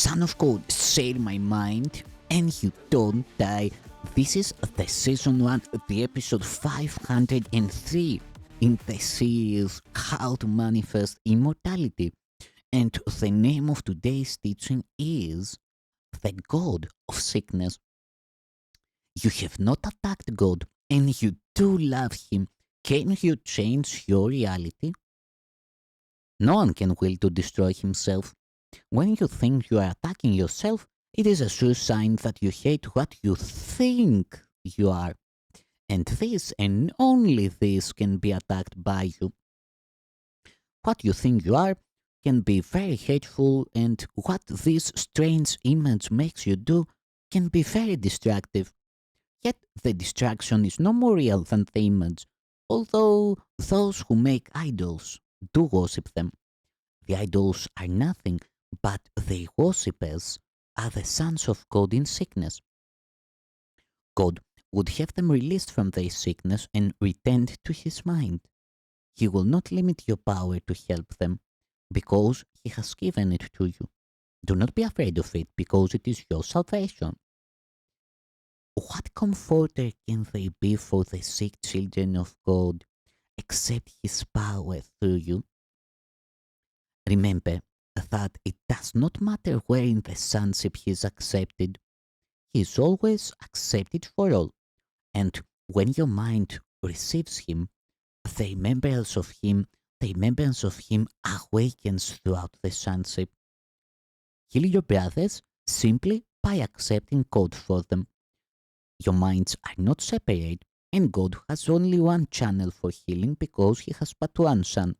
Son of God, share my mind, and you don't die. This is the season 1, the episode 503 in the series How to Manifest Immortality. And the name of today's teaching is The God of Sickness. You have not attacked God, and you do love Him. Can you change your reality? No one can will to destroy himself. When you think you are attacking yourself, it is a sure sign that you hate what you think you are. And this and only this can be attacked by you. What you think you are can be very hateful, and what this strange image makes you do can be very destructive. Yet the distraction is no more real than the image, although those who make idols do worship them. The idols are nothing, but the worshippers are the sons of God in sickness. God would have them released from their sickness and returned to His mind. He will not limit your power to help them, because He has given it to you. Do not be afraid of it, because it is your salvation. What comforter can there be for the sick children of God except His power through you? Remember that it does not matter where in the sonship he is accepted. He is always accepted for all. And when your mind receives him, the remembrance of him awakens throughout the sonship. Heal your brothers simply by accepting God for them. Your minds are not separate, and God has only one channel for healing because He has but one Son.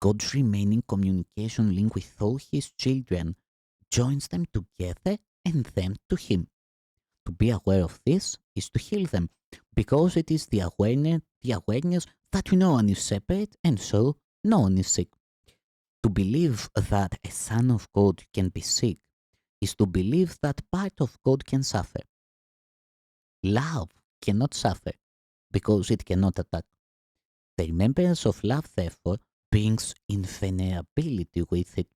God's remaining communication link with all His children joins them together and them to Him. To be aware of this is to heal them, because it is the awareness that no one is separate and so no one is sick. To believe that a son of God can be sick is to believe that part of God can suffer. Love cannot suffer because it cannot attack. The remembrance of love, therefore, brings invulnerability with it.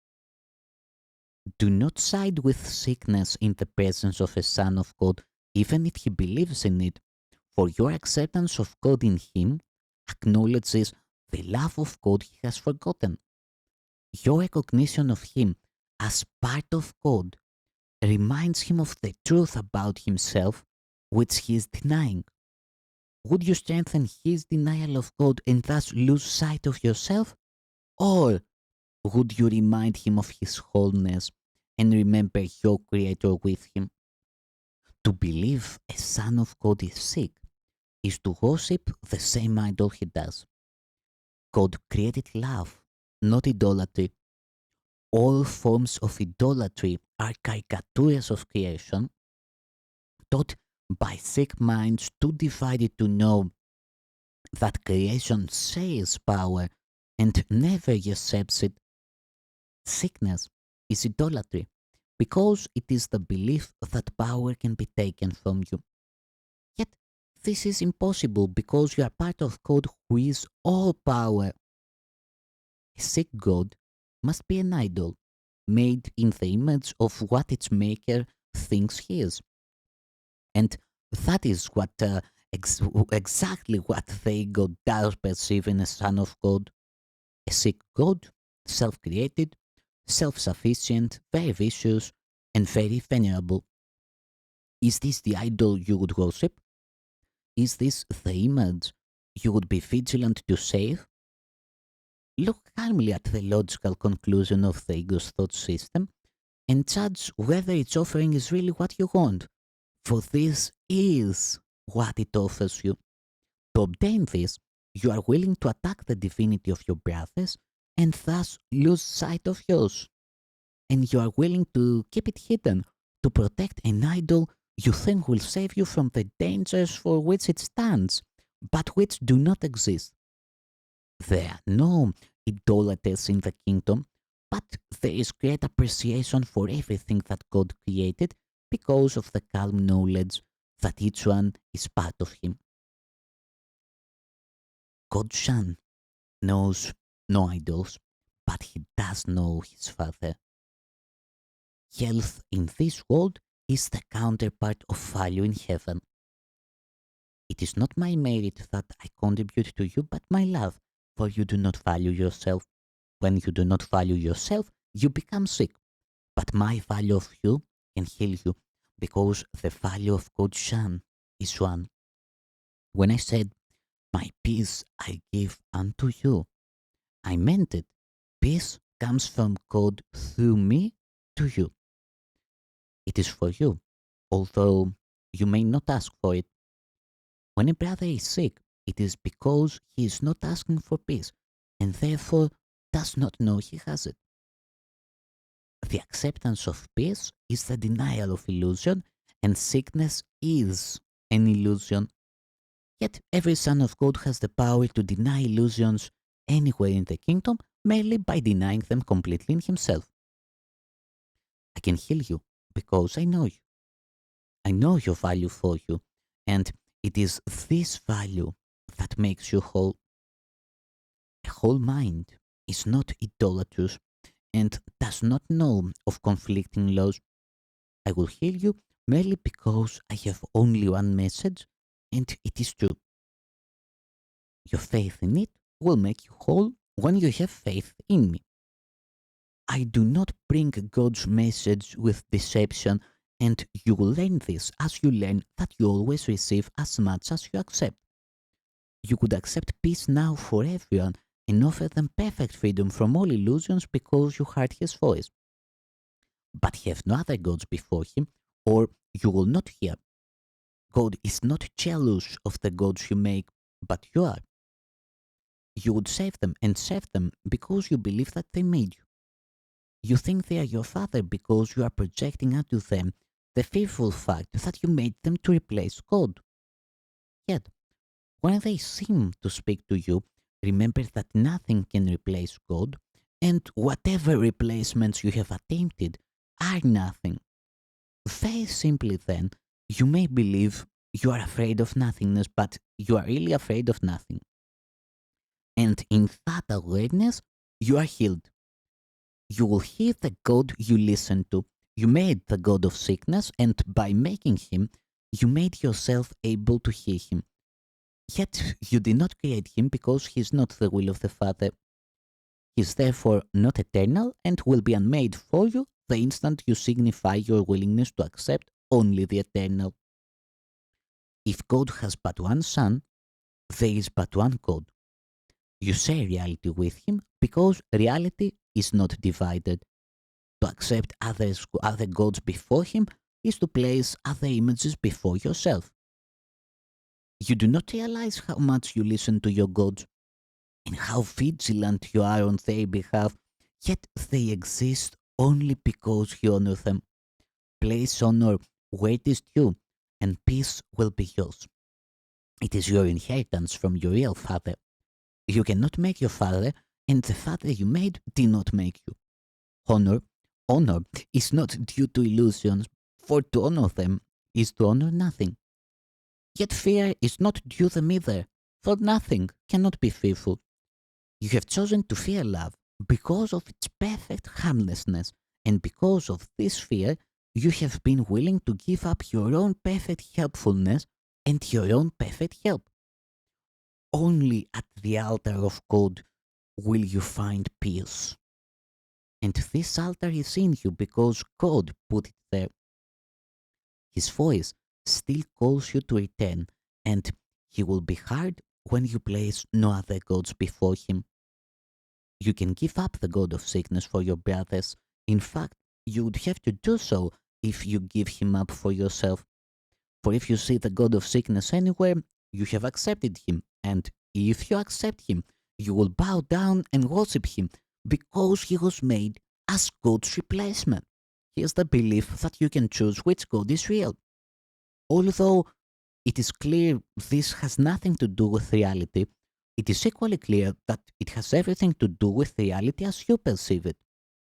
Do not side with sickness in the presence of a son of God, even if he believes in it, for your acceptance of God in him acknowledges the love of God he has forgotten. Your recognition of him as part of God reminds him of the truth about himself which he is denying. Would you strengthen his denial of God and thus lose sight of yourself? Or would you remind him of his wholeness and remember your Creator with him? To believe a son of God is sick is to worship the same idol he does. God created love, not idolatry. All forms of idolatry are caricatures of creation, taught by sick minds too divided to know that creation shares power and never accepts it. Sickness is idolatry because it is the belief that power can be taken from you. Yet, this is impossible because you are part of God who is all power. A sick God must be an idol, made in the image of what its maker thinks he is. And that is exactly what the ego does perceive in a son of God. A sick God, self-created, self-sufficient, very vicious, and very venerable. Is this the idol you would worship? Is this the image you would be vigilant to save? Look calmly at the logical conclusion of the ego's thought system and judge whether its offering is really what you want, for this is what it offers you. To obtain this, you are willing to attack the divinity of your brothers and thus lose sight of yours. And you are willing to keep it hidden to protect an idol you think will save you from the dangers for which it stands, but which do not exist. There are no idolaters in the kingdom, but there is great appreciation for everything that God created because of the calm knowledge that each one is part of Him. God's Son knows no idols, but he does know his Father. Health in this world is the counterpart of value in heaven. It is not my merit that I contribute to you, but my love, for you do not value yourself. When you do not value yourself, you become sick. But my value of you can heal you, because the value of God's Son is one. When I said, my peace I give unto you, I meant it. Peace comes from God through me to you. It is for you, although you may not ask for it. When a brother is sick, it is because he is not asking for peace, and therefore does not know he has it. The acceptance of peace is the denial of illusion, and sickness is an illusion. Yet every son of God has the power to deny illusions anywhere in the kingdom merely by denying them completely in himself. I can heal you because I know you. I know your value for you, and it is this value that makes you whole. A whole mind is not idolatrous and does not know of conflicting laws. I will heal you merely because I have only one message, and it is true. Your faith in it will make you whole when you have faith in me. I do not bring God's message with deception, and you will learn this as you learn that you always receive as much as you accept. You could accept peace now for everyone and offer them perfect freedom from all illusions because you heard his voice. But have no other gods before him, or you will not hear. God is not jealous of the gods you make, but you are. You would save them and serve them because you believe that they made you. You think they are your father because you are projecting onto them the fearful fact that you made them to replace God. Yet, when they seem to speak to you, remember that nothing can replace God, and whatever replacements you have attempted are nothing. Very simply, then, you may believe you are afraid of nothingness, but you are really afraid of nothing. And in that awareness, you are healed. You will hear the God you listen to. You made the God of sickness, and by making him, you made yourself able to hear him. Yet you did not create him because he is not the will of the Father. He is therefore not eternal and will be unmade for you the instant you signify your willingness to accept only the eternal. If God has but one Son, there is but one God. You share reality with him because reality is not divided. To accept other gods before him is to place other images before yourself. You do not realize how much you listen to your gods and how vigilant you are on their behalf, yet they exist only because you honor them. Place honor where it is due, and peace will be yours. It is your inheritance from your real father. You cannot make your father, and the father you made did not make you. Honor is not due to illusions, for to honor them is to honor nothing. Yet fear is not due them either, for nothing cannot be fearful. You have chosen to fear love because of its perfect harmlessness, and because of this fear, you have been willing to give up your own perfect helpfulness and your own perfect help. Only at the altar of God will you find peace. And this altar is in you because God put it there. His voice still calls you to return, and he will be heard when you place no other gods before him. You can give up the god of sickness for your brothers. In fact, you would have to do so if you give him up for yourself. For if you see the god of sickness anywhere, you have accepted him, and if you accept him, you will bow down and worship him because he was made as God's replacement. Here's the belief that you can choose which God is real. Although it is clear this has nothing to do with reality, it is equally clear that it has everything to do with reality as you perceive it.